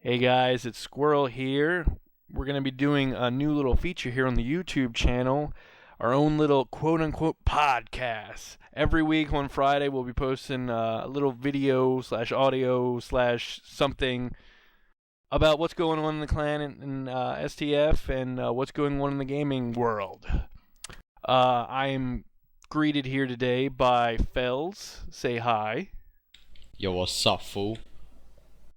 Hey guys, it's Squirrel here. We're going to be doing a new little feature here on the YouTube channel, our own little quote-unquote podcast. Every week on Friday we'll be posting a little video slash audio slash something about what's going on in the clan and STF and what's going on in the gaming world. I am greeted here today by Fells. Say hi. Yo, what's up, fool?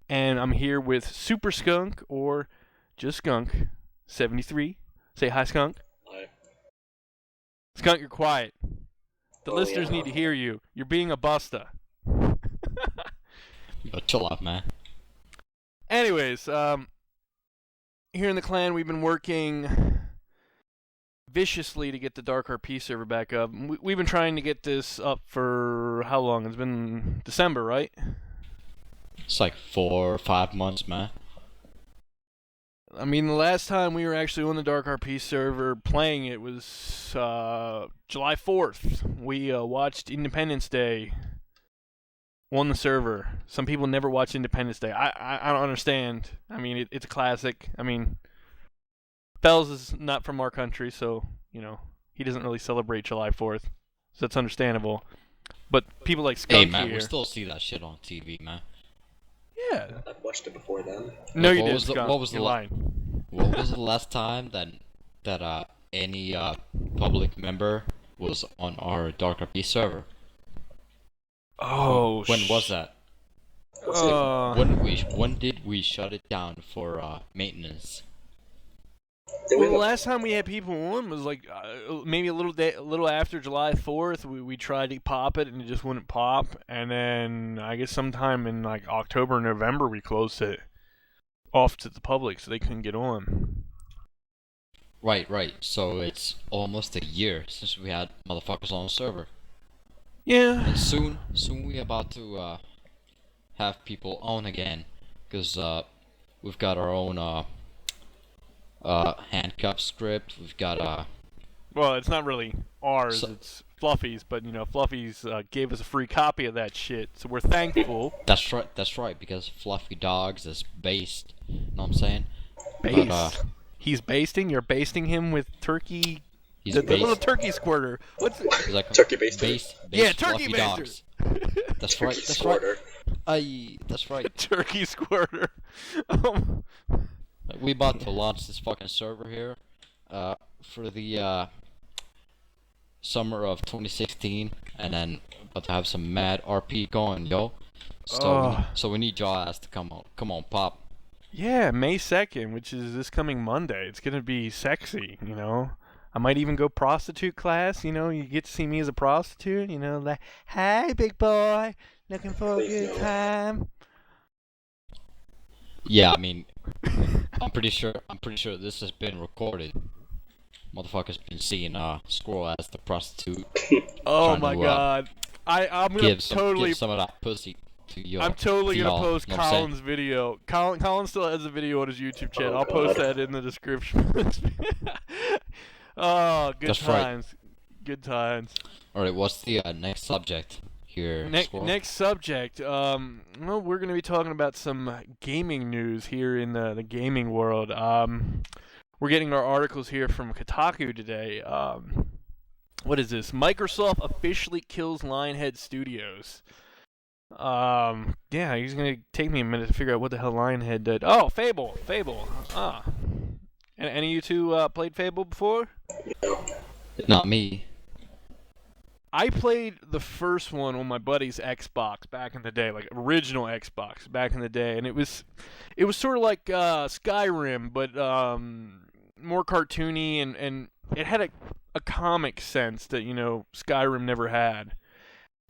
And I'm here with Super Skunk, or just Skunk, 73. Say hi, Skunk. Hi. Skunk, you're quiet. The Oh, listeners yeah. need to hear you. You're being a busta. Yo, chill out, man. Anyways, here in the clan, we've been working viciously to get the DarkRP server back up. We've been trying to get this up for how long? It's been December, right? It's like 4 or 5 months, man. I mean, the last time we were actually on the DarkRP server playing it was July 4th. We watched Independence Day on the server. Some people never watch Independence Day. I don't understand. I mean, it's a classic. I mean, Fells is not from our country, so, you know, he doesn't really celebrate July 4th. So that's understandable. But people like Skunk Hey, man, here... we still see that shit on TV, man. Yeah. I've watched it before then. No, you What didn't, was the- Skunk. what was the You're la- lying. What was the last time that any public member was on our DarkRP server? Oh, When was that? When did we shut it down for maintenance? Did Well, we the last time we had people on was like maybe a little after July 4th. We tried to pop it and it just wouldn't pop, and then I guess sometime in like October, November we closed it off to the public so they couldn't get on. Right. So it's almost a year since we had motherfuckers on the server. Yeah. And soon we about to have people on again, because we've got our own handcuff script. We've got Well, it's not really ours. So- It's Fluffy's, but you know, Fluffy's gave us a free copy of that shit, so we're thankful. That's right, because Fluffy Dogs is based. Know what I'm saying? Based. But, He's basting. You're basting him with turkey. he's The little based. turkey squirter. What's it? He's like Turkey baster. based Yeah, turkey Fluffy baster. Dogs. That's Turkey right. That's right. squirter. Aye, that's right. Turkey squirter. We about to launch this fucking server here, for the summer of 2016, and then about to have some mad RP going, yo. So we need y'all ass to come on, pop. Yeah, May 2nd, which is this coming Monday. It's gonna be sexy, you know. I might even go prostitute class, you know. You get to see me as a prostitute, you know. Like, hey, big boy, looking for a Please good no. time. Yeah, I mean, I'm pretty sure this has been recorded. Motherfucker's been seeing Squirrel as the prostitute. Oh Trying my to, god. I'm gonna Give totally. some of that pussy to you. I'm totally gonna post know what I'm saying? Colin's video. Colin still has a video on his YouTube channel. Oh, I'll post God. that in the description. Oh, good That's right. times. Good times. Alright, what's the next subject here, Squirrel? Next subject. Well, we're going to be talking about some gaming news here in the gaming world. We're getting our articles here from Kotaku today. What is this? Microsoft officially kills Lionhead Studios. Yeah, he's going to take me a minute to figure out what the hell Lionhead did. Oh, Fable. Ah. And any of you two played Fable before? Not me. I played the first one on my buddy's Xbox back in the day, like original Xbox back in the day, and it was sort of like Skyrim, but more cartoony, and it had a comic sense that, you know, Skyrim never had.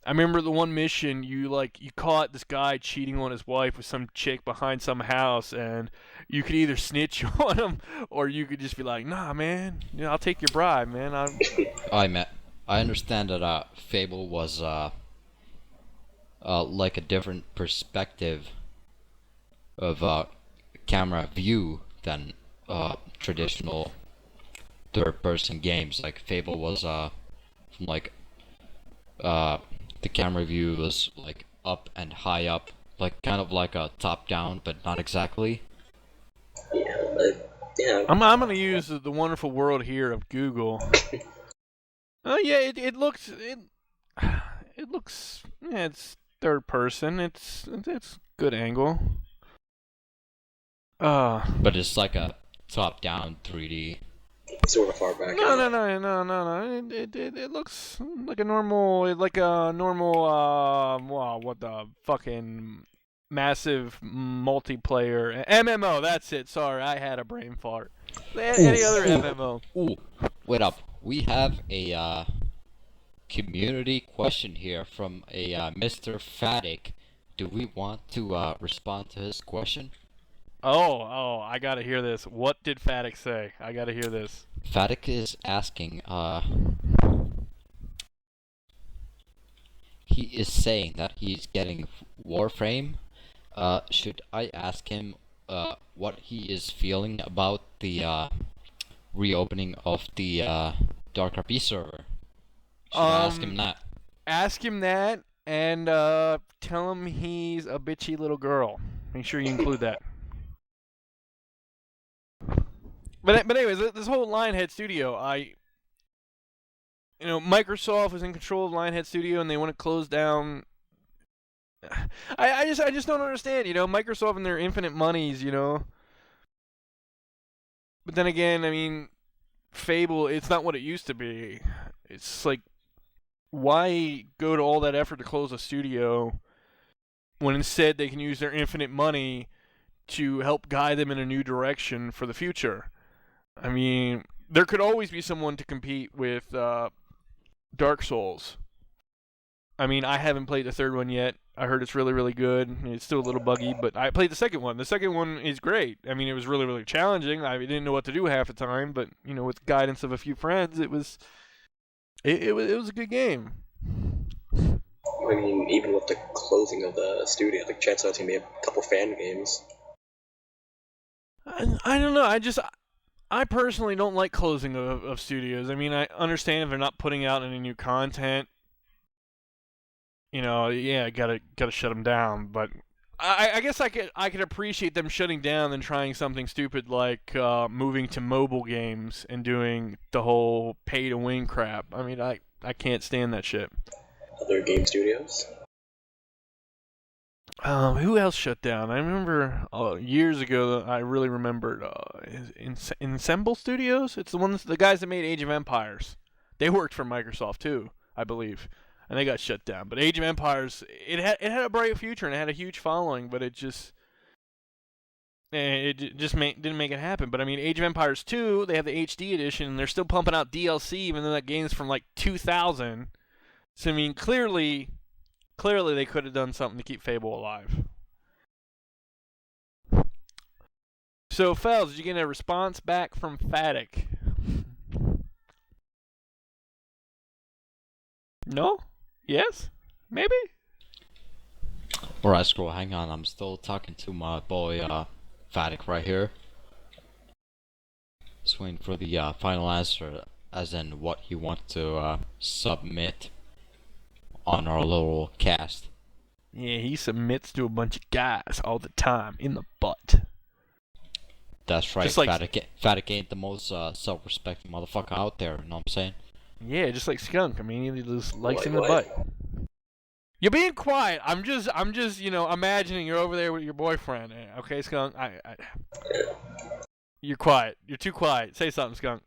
I remember the one mission you caught this guy cheating on his wife with some chick behind some house, and you could either snitch on him or you could just be like, nah, man, you know, I'll take your bribe, man. I understand that Fable was like a different perspective of camera view than traditional third-person games. Like Fable was from like the camera view was like up and high up like kind of like a top-down, but not exactly. Yeah, but yeah. I'm gonna use the wonderful world here of Google. Oh yeah, it looks it looks, yeah, it's third person. It's good angle. But it's like a top-down 3D. Sort of far back. No. It looks like a normal, wow, what the fucking massive multiplayer MMO. That's it. Sorry, I had a brain fart. Any other MMO? Ooh, wait up. We have a community question here from a Mr. Fatic. Do we want to respond to his question? Oh, I gotta hear this. What did Fatic say? I gotta hear this. Fatic is asking, he is saying that he's getting Warframe. Should I ask him what he is feeling about the reopening of the DarkRP server? Should I ask him that? Ask him that, and tell him he's a bitchy little girl. Make sure you include that. But anyways, this whole Lionhead Studio, Microsoft was in control of Lionhead Studio, and they want to close down. I just don't understand, Microsoft and their infinite monies, But then again, I mean, Fable, it's not what it used to be. It's like, why go to all that effort to close a studio when instead they can use their infinite money to help guide them in a new direction for the future? I mean, there could always be someone to compete with Dark Souls. I mean, I haven't played the third one yet. I heard it's really, really good. It's still a little buggy, but I played the second one. The second one is great. I mean, it was really, really challenging. I didn't know what to do half the time, but with guidance of a few friends, it was a good game. I mean, even with the closing of the studio, the chance that it's gonna be a couple fan games. I don't know. I personally don't like closing of studios. I mean, I understand if they're not putting out any new content. Yeah, gotta shut them down. But I guess I could appreciate them shutting down than trying something stupid like moving to mobile games and doing the whole pay to win crap. I mean, I can't stand that shit. Other game studios. Who else shut down? I remember years ago. I really remembered Ensemble Studios. It's the guys that made Age of Empires. They worked for Microsoft too, I believe, and they got shut down. But Age of Empires, it had a bright future and it had a huge following, but didn't make it happen. But I mean, Age of Empires 2, they have the HD edition, and they're still pumping out DLC, even though that game's from like 2000. So I mean, clearly they could have done something to keep Fable alive. So, Fells, did you get a response back from Fatic? No? Yes? Maybe? Alright, Squirrel, hang on. I'm still talking to my boy, Fatic right here. Just waiting for the final answer, as in what he wants to submit on our little cast. Yeah, he submits to a bunch of guys all the time in the butt. That's right, Just like, Fatic ain't the most self-respecting motherfucker out there, you know what I'm saying? Yeah, just like Skunk. I mean, he just likes in the butt. You're being quiet. I'm just imagining you're over there with your boyfriend. Okay, Skunk? You're quiet. You're too quiet. Say something, Skunk.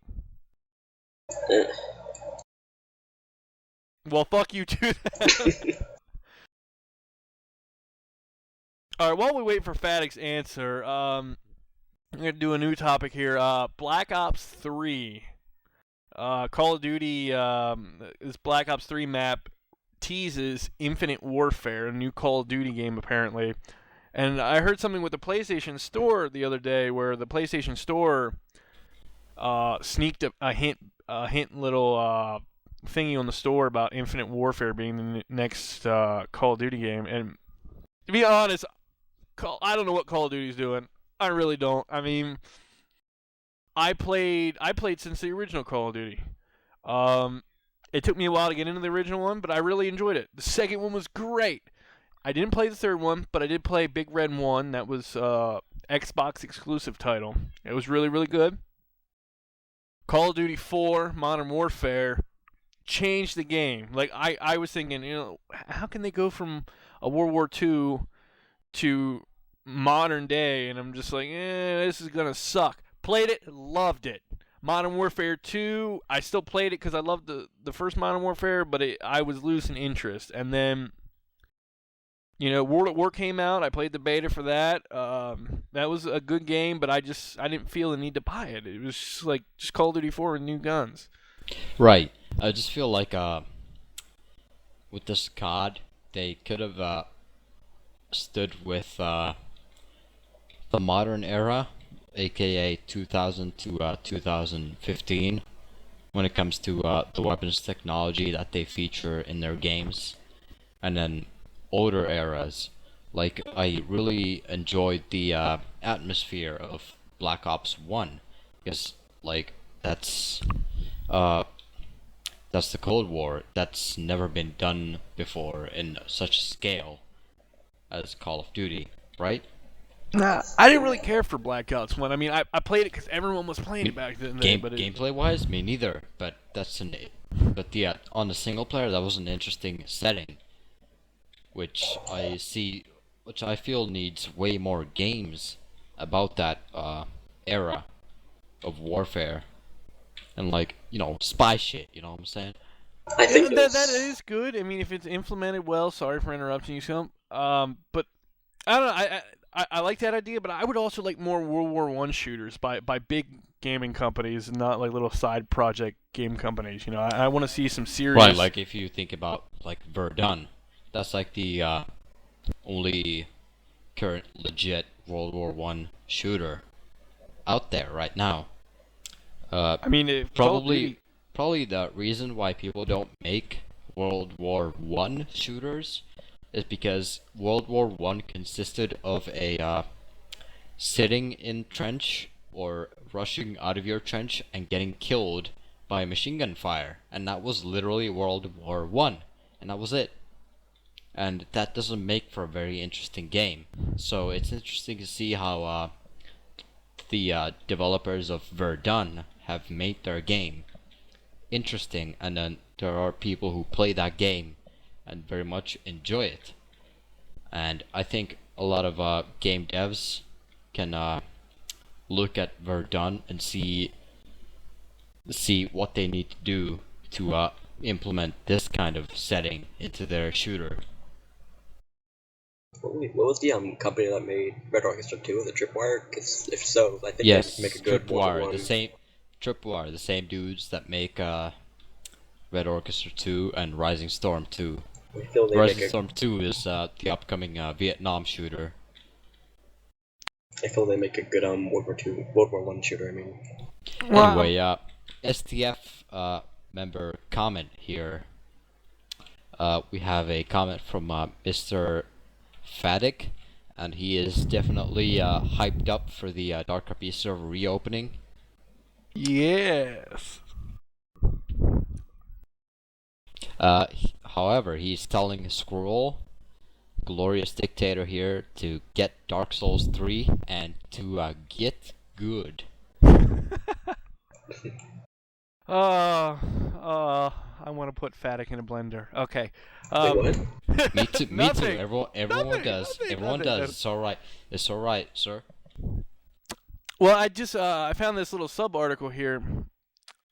Well, fuck you too. Alright, while we wait for Fatic's answer, I'm going to do a new topic here. Black Ops 3. Call of Duty, this Black Ops 3 map teases Infinite Warfare, a new Call of Duty game apparently. And I heard something with the PlayStation Store the other day where the PlayStation Store sneaked a hint little thingy on the store about Infinite Warfare being the next Call of Duty game. And to be honest, I don't know what Call of Duty's doing. I really don't. I mean, I played since the original Call of Duty. It took me a while to get into the original one, but I really enjoyed it. The second one was great. I didn't play the third one, but I did play Big Red 1. That was Xbox exclusive title. It was really, really good. Call of Duty 4, Modern Warfare, changed the game. Like, I was thinking, how can they go from a World War II to modern day? And I'm just like, this is going to suck. Played it, loved it. Modern Warfare 2, I still played it because I loved the first Modern Warfare, but I was losing interest. And then, World at War came out. I played the beta for that. That was a good game, but I didn't feel the need to buy it. It was just Call of Duty 4 with new guns. Right. I just feel like with this COD, they could have stood with the modern era, aka 2000 to 2015, when it comes to the weapons technology that they feature in their games, and then older eras. Like, I really enjoyed the atmosphere of Black Ops 1, because like that's the Cold War. That's never been done before in such a scale as Call of Duty, right? Nah, I didn't really care for Black Ops 1. I mean, I played it because everyone was playing it back then. Gameplay-wise, me neither. But on the single player, that was an interesting setting, which I feel needs way more games about that era of warfare, and spy shit. You know what I'm saying? I think that is good. I mean, if it's implemented well. Sorry for interrupting you, Skunk. But I don't know. I like that idea, but I would also like more World War I shooters by big gaming companies and not like little side project game companies. I want to see some serious. Right, like if you think about like Verdun, that's like the only current legit World War I shooter out there right now. I mean, probably the reason why people don't make World War I shooters is because World War I consisted of a sitting in trench or rushing out of your trench and getting killed by machine gun fire, and that was literally World War I, and that was it. And that doesn't make for a very interesting game. So it's interesting to see how the developers of Verdun have made their game interesting, and then there are people who play that game and very much enjoy it. And I think a lot of game devs can look at Verdun and see what they need to do to implement this kind of setting into their shooter. What was the company that made Red Orchestra 2? The Tripwire? Because if so, I think Yes, they'd make a good Tripwire, the same dudes that make Red Orchestra 2 and Rising Storm 2. Rising Storm 2 is the upcoming Vietnam shooter. I feel they make a good World War I shooter. I mean. Anyway, STF member comment here. We have a comment from Mr. Fadik, and he is definitely hyped up for the DarkRP server reopening. Yes. However, he's telling Squirrel, Glorious Dictator here, to get Dark Souls 3 and to get good. I want to put Fadik in a blender. Okay. Me too. Everyone does. Everyone does. It's alright. It's alright, sir. Well, I found this little sub article here.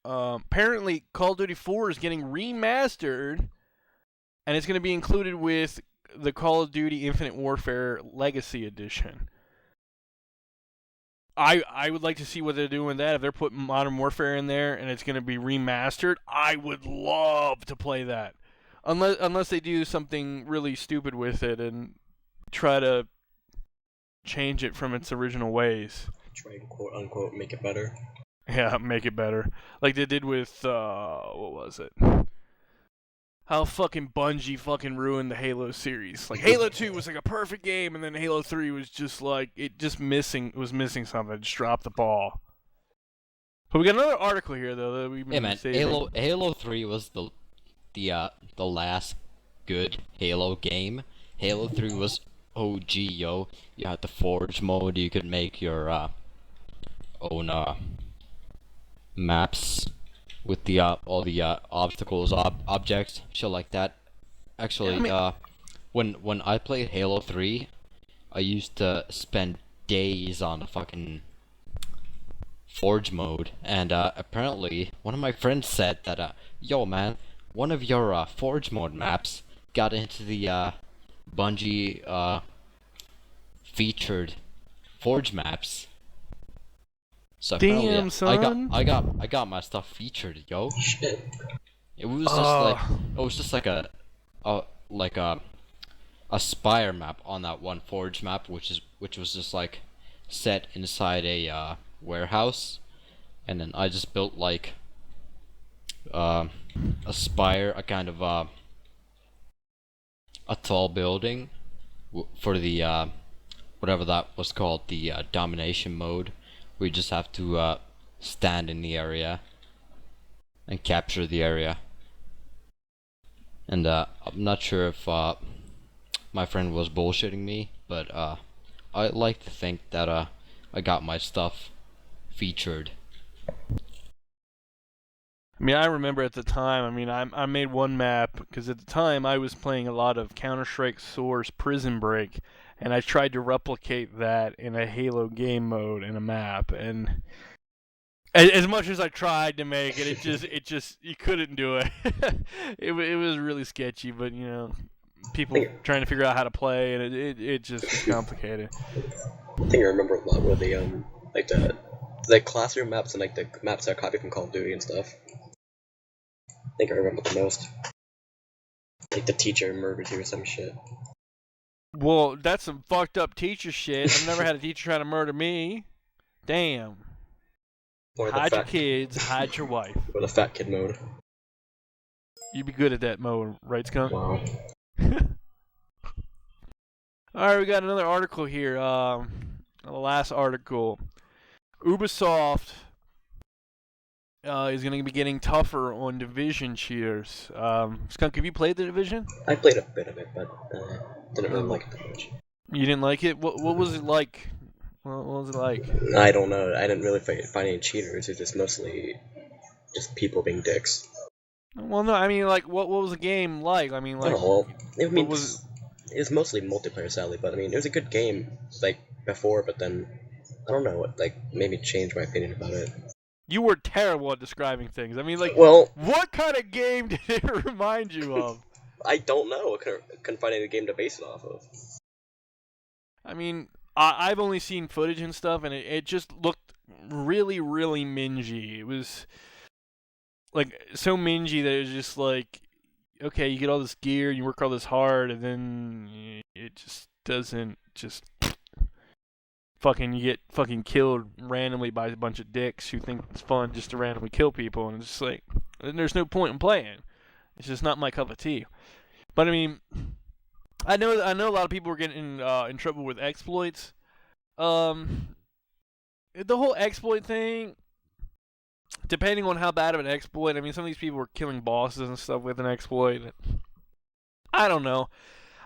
Apparently, Call of Duty 4 is getting remastered, and it's going to be included with the Call of Duty Infinite Warfare Legacy Edition. I would like to see what they're doing with that. If they're putting Modern Warfare in there and it's going to be remastered, I would love to play that. Unless they do something really stupid with it and try to change it from its original ways. Try and quote unquote make it better. Yeah, make it better. Like they did with, what was it? How fucking Bungie fucking ruined the Halo series. Like, Halo 2 was like a perfect game, and then Halo 3 was just like, it was missing something. It just dropped the ball. But we got another article here, though, that we've been saving. Halo 3 was the last good Halo game, Halo 3 was OG, yo. You had the Forge mode. You could make your own maps with the all the obstacles, objects, shit like that. Yeah, I Actually, mean, when I played Halo 3, I used to spend days on the fucking Forge mode, and apparently one of my friends said that, yo man, one of your Forge mode maps got into the Bungie featured Forge maps. So apparently damn, son. I got my stuff featured, yo. Shit. It was just like Uh, a like a spire map on that one Forge map, which was just like set inside a warehouse, and then I just built like a spire, a kind of a tall building for the whatever that was called, the domination mode. We just have to stand in the area and capture the area. And I'm not sure if my friend was bullshitting me, but I like to think that I got my stuff featured. I mean, I remember at the time. I mean, I made one map because at the time I was playing a lot of Counter-Strike Source Prison Break, and I tried to replicate that in a Halo game mode in a map. And as much as I tried to make it, it just you couldn't do it. It was really sketchy, but you know, people trying to figure out how to play, and it just was complicated. I think I remember a lot where the like the classroom maps and like the maps that are copied from Call of Duty and stuff. I think I remember the most. Like the teacher murdered you or some shit. Well, that's some fucked up teacher shit. I've never had a teacher try to murder me. Damn. Or the Hide your fat kids, hide your wife. or the fat kid mode. You'd be good at that mode, right, Skunk? Wow. Alright, we got another article here. The last article. Ubisoft is going to be getting tougher on Division cheaters. Skunk, have you played the Division? I played a bit of it, but didn't really like it that much. You didn't like it? What was it like? What was it like? I don't know. I didn't really find any cheaters. It's just mostly just people being dicks. Well, no, I mean, like, what was the game like? I mean, I like, don't know. I mean, what was it was mostly multiplayer, sadly, but I mean, it was a good game, like, before, but then, I don't know what, like, made me change my opinion about it. You were terrible at describing things. I mean, like, Well, what kind of game did it remind you of? I don't know. I couldn't find any game to base it off of. I mean, I've only seen footage and stuff, and it just looked really, really mingy. It was, like, so mingy that it was just like, okay, you get all this gear, you work all this hard, and then it just doesn't just fucking, you get fucking killed randomly by a bunch of dicks who think it's fun just to randomly kill people, and it's just like, then there's no point in playing. It's just not my cup of tea. But I mean, I know a lot of people were getting in trouble with exploits. The whole exploit thing, depending on how bad of an exploit, I mean, some of these people were killing bosses and stuff with an exploit. I don't know.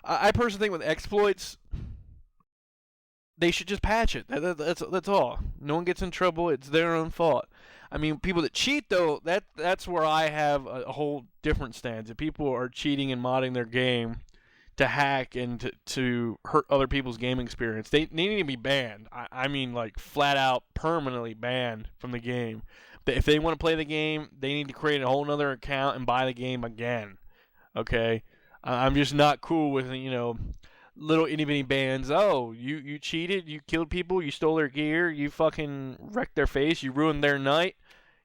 I personally think with exploits, they should just patch it. That's all. No one gets in trouble. It's their own fault. I mean, people that cheat, though, that's where I have a whole different stance. If people are cheating and modding their game to hack and to hurt other people's game experience, they need to be banned. I mean, like, flat out, permanently banned from the game. If they want to play the game, they need to create a whole other account and buy the game again. Okay? I'm just not cool with, you know, little itty bitty bands. Oh, you cheated, you killed people, you stole their gear, you fucking wrecked their face, you ruined their night.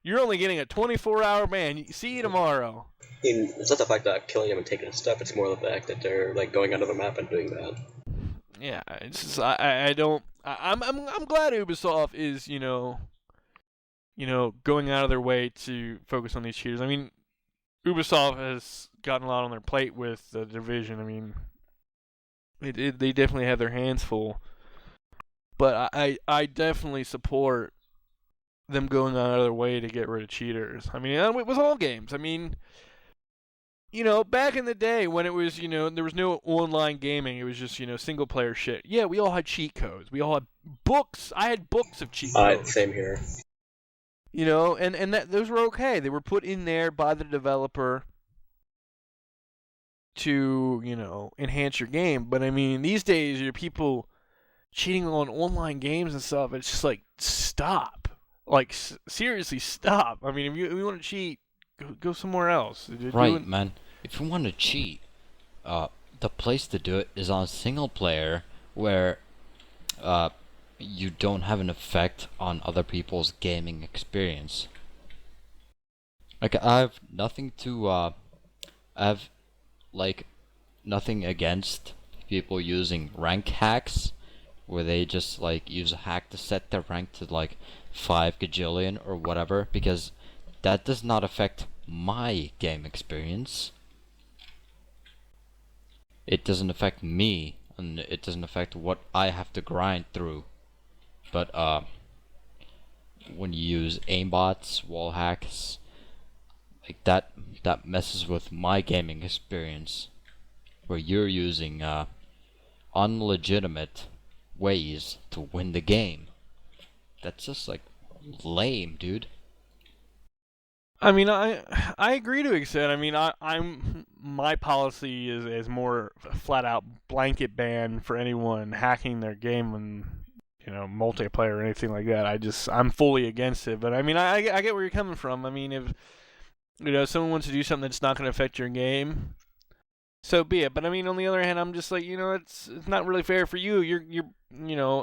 You're only getting a 24-hour ban. See you tomorrow. I mean, it's not the fact that killing them and taking his stuff, it's more the fact that they're, like, going under the map and doing that. Yeah, it's just, I don't. I'm glad Ubisoft is, you know, going out of their way to focus on these cheaters. I mean, Ubisoft has gotten a lot on their plate with the Division. I mean, they definitely have their hands full. But I definitely support them going out of their way to get rid of cheaters. I mean, with all games. I mean, back in the day when it was, there was no online gaming, it was just, single player shit. Yeah, we all had cheat codes. We all had books. I had books of cheat codes. Same here. And those were okay. They were put in there by the developer to, enhance your game. But I mean, these days, your people cheating on online games and stuff. It's just like, stop. Like, seriously, stop. I mean, if you want to cheat, go somewhere else. Right, man. If you want to cheat, the place to do it is on single player, where you don't have an effect on other people's gaming experience. Like, I have nothing to, I have, like, nothing against people using rank hacks, where they just, like, use a hack to set their rank to, like, 5 gajillion or whatever, because that does not affect my game experience. It doesn't affect me, and it doesn't affect what I have to grind through. But, when you use aimbots, wall hacks, like that messes with my gaming experience, where you're using, unlegitimate ways to win the game. That's just, like, lame, dude. I mean, I agree to an extent. I mean, my policy is more flat out blanket ban for anyone hacking their game and multiplayer or anything like that. I'm fully against it. But I mean, I get where you're coming from. I mean, if someone wants to do something that's not going to affect your game, so be it. But I mean, on the other hand, I'm just like, it's not really fair for you. You're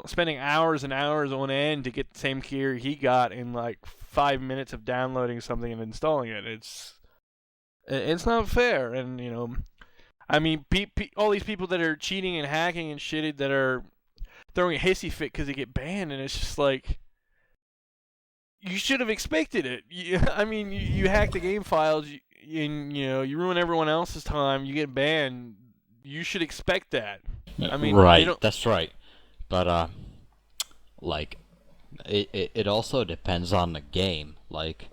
spending hours and hours on end to get the same gear he got in like 5 minutes of downloading something and installing it. It's not fair. And I mean, all these people that are cheating and hacking and shit that are throwing a hissy fit because they get banned, and it's just like, you should have expected it. I mean, you hack the game files. And you ruin everyone else's time, you get banned. You should expect that. I mean, right, that's right. But like, it also depends on the game. Like,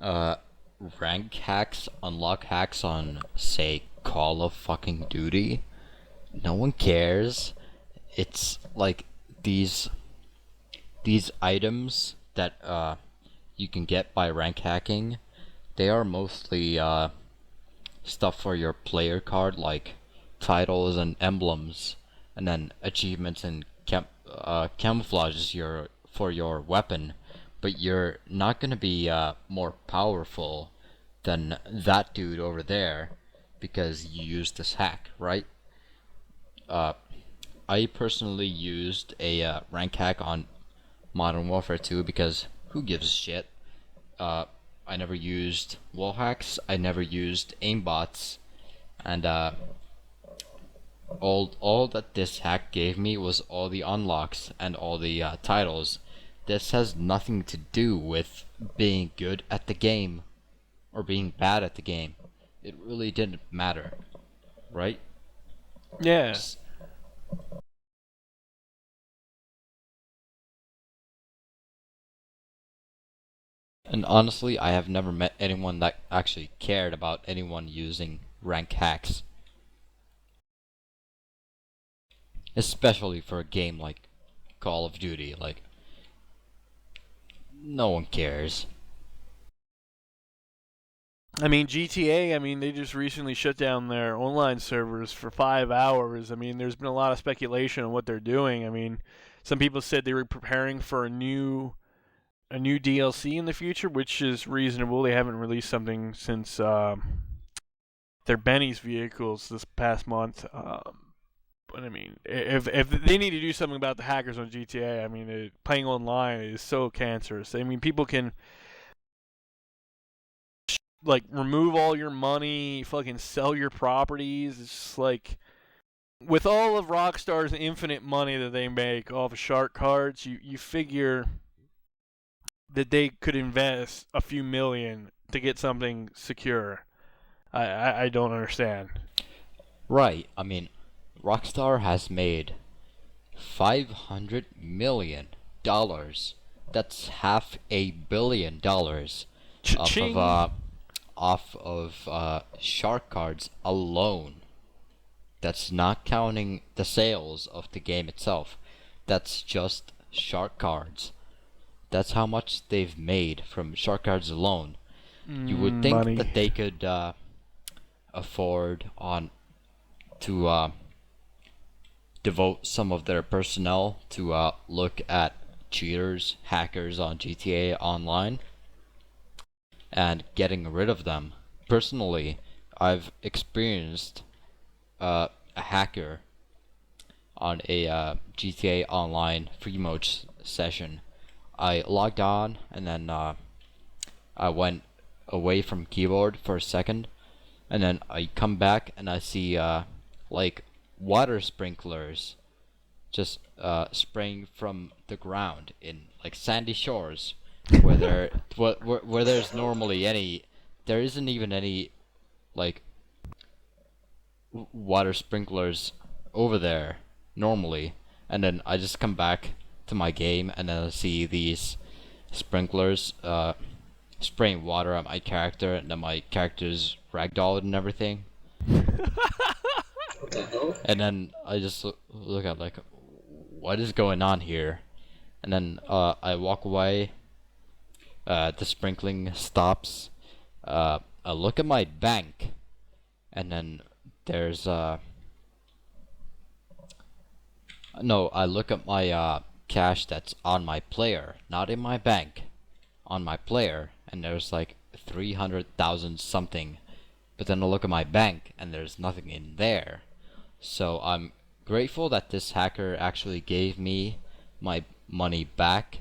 rank hacks, unlock hacks on, say, Call of fucking Duty. No one cares. It's like these items that you can get by rank hacking. They are mostly stuff for your player card, like titles and emblems, and then achievements and camouflages for your weapon. But you're not gonna be more powerful than that dude over there because you used this hack, right? I personally used a rank hack on Modern Warfare 2 because who gives a shit? I never used wall hacks, I never used aimbots, and all that this hack gave me was all the unlocks and all the titles. This has nothing to do with being good at the game or being bad at the game. It really didn't matter, right? Yeah. And honestly, I have never met anyone that actually cared about anyone using rank hacks. Especially for a game like Call of Duty, like, no one cares. I mean, GTA, they just recently shut down their online servers for 5 hours. I mean, there's been a lot of speculation on what they're doing. I mean, some people said they were preparing for a new DLC in the future, which is reasonable. They haven't released something since their Benny's vehicles this past month. But I mean, if they need to do something about the hackers on GTA, I mean, playing online is so cancerous. I mean, people can like remove all your money, fucking sell your properties. It's just like, with all of Rockstar's infinite money that they make off of shark cards, you figure that they could invest a few million to get something secure. I don't understand. Right, I mean, Rockstar has made $500 million. That's $500 million off Cha-ching. of off of shark cards alone. That's not counting the sales of the game itself. That's just shark cards. That's how much they've made from shark cards alone. You would think Money. that they could afford to devote some of their personnel to look at cheaters, hackers on GTA Online, and getting rid of them. Personally, I've experienced a hacker on a GTA Online free mode session. I logged on and then I went away from keyboard for a second, and then I come back and I see like water sprinklers just spraying from the ground in like sandy shores where where there's normally there isn't even any like water sprinklers over there normally. And then I just come back to my game and then I see these sprinklers spraying water at my character, and then my character's ragdolled and everything. What the hell? And then I just look at like, what is going on here? And then I walk away. The sprinkling stops. I look at my bank, and then there's no. I look at my cash that's on my player, not in my bank, on my player, and there's like 300,000 something. But then I look at my bank, and there's nothing in there. So I'm grateful that this hacker actually gave me my money back,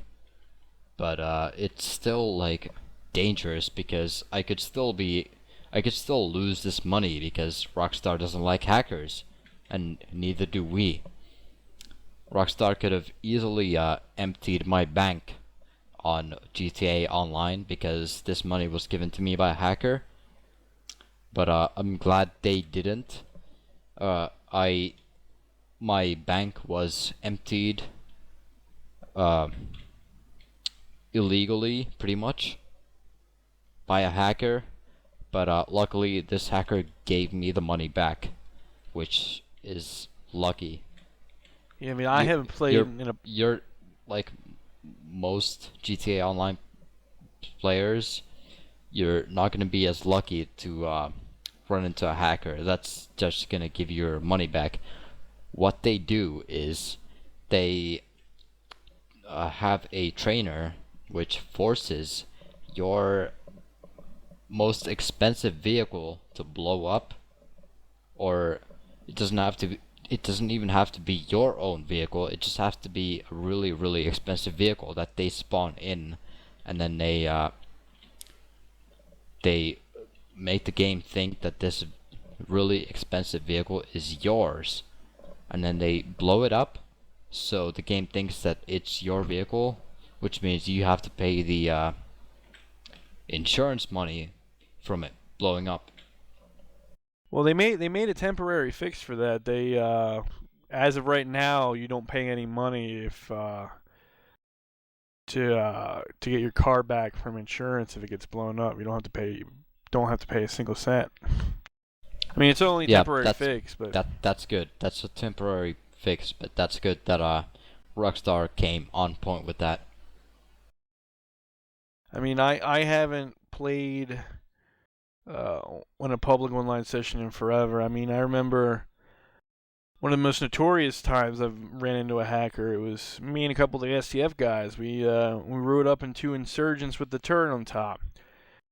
but it's still like dangerous because I could still lose this money because Rockstar doesn't like hackers, and neither do we. Rockstar could have easily emptied my bank on GTA Online because this money was given to me by a hacker, but I'm glad they didn't. My bank was emptied illegally, pretty much, by a hacker, but luckily this hacker gave me the money back, which is lucky. Yeah, I mean, I haven't played in a. You're like most GTA Online players, you're not going to be as lucky to run into a hacker that's just going to give you your money back. What they do is they have a trainer which forces your most expensive vehicle to blow up, or it doesn't even have to be your own vehicle. It just has to be a really, really expensive vehicle that they spawn in, and then they make the game think that this really expensive vehicle is yours, and then they blow it up so the game thinks that it's your vehicle, which means you have to pay the insurance money from it blowing up. Well, they made a temporary fix for that. They as of right now, you don't pay any money if to get your car back from insurance if it gets blown up. You don't have to pay a single cent. I mean, it's only a temporary fix, but that's good. That's a temporary fix, but that's good that Rockstar came on point with that. I mean, I haven't played on a public online session in forever. I mean, I remember one of the most notorious times I've ran into a hacker. It was me and a couple of the STF guys. We rode up in two insurgents with the turret on top.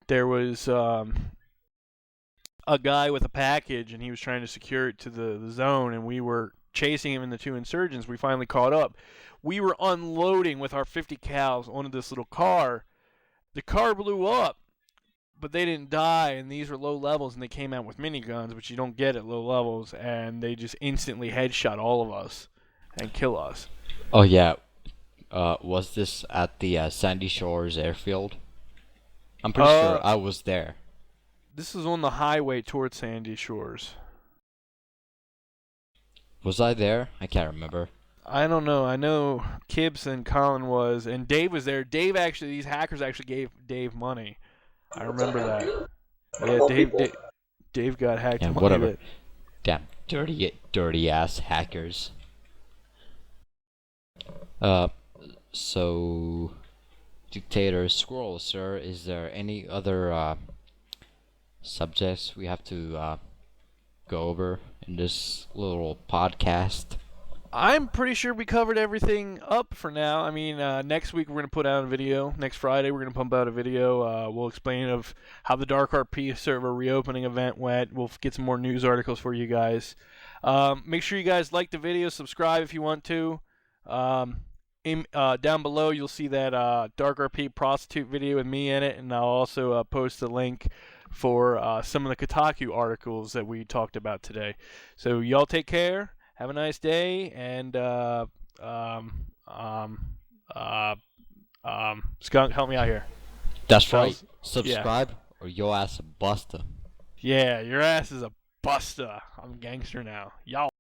There was a guy with a package, and he was trying to secure it to the zone, and we were chasing him in the two insurgents. We finally caught up. We were unloading with our 50 cals onto this little car. The car blew up, but they didn't die, and these were low levels, and they came out with miniguns, which you don't get at low levels, and they just instantly headshot all of us and kill us. Oh yeah, was this at the Sandy Shores airfield? I'm pretty sure I was there. This is on the highway towards Sandy Shores. Was I there? I can't remember. I don't know. I know Kibbs and Colin was, and Dave was there. These hackers actually gave Dave money. I remember that. Yeah, All Dave, people. Dave got hacked. Yeah, on my whatever. bit. Damn dirty ass hackers. So Dictator Squirrel, sir, is there any other subjects we have to go over in this little podcast? I'm pretty sure we covered everything up for now. I mean, next week we're gonna put out a video. Next Friday we're gonna pump out a video. We'll explain of how the DarkRP server reopening event went. We'll get some more news articles for you guys. Make sure you guys like the video, subscribe if you want to. Down below you'll see that DarkRP Prostitute video with me in it, and I'll also post a link for some of the Kotaku articles that we talked about today. So y'all take care. Have a nice day, and Skunk, help me out here. That's right. Yeah. Subscribe or your ass a buster. Yeah, your ass is a buster. I'm a gangster now. Y'all.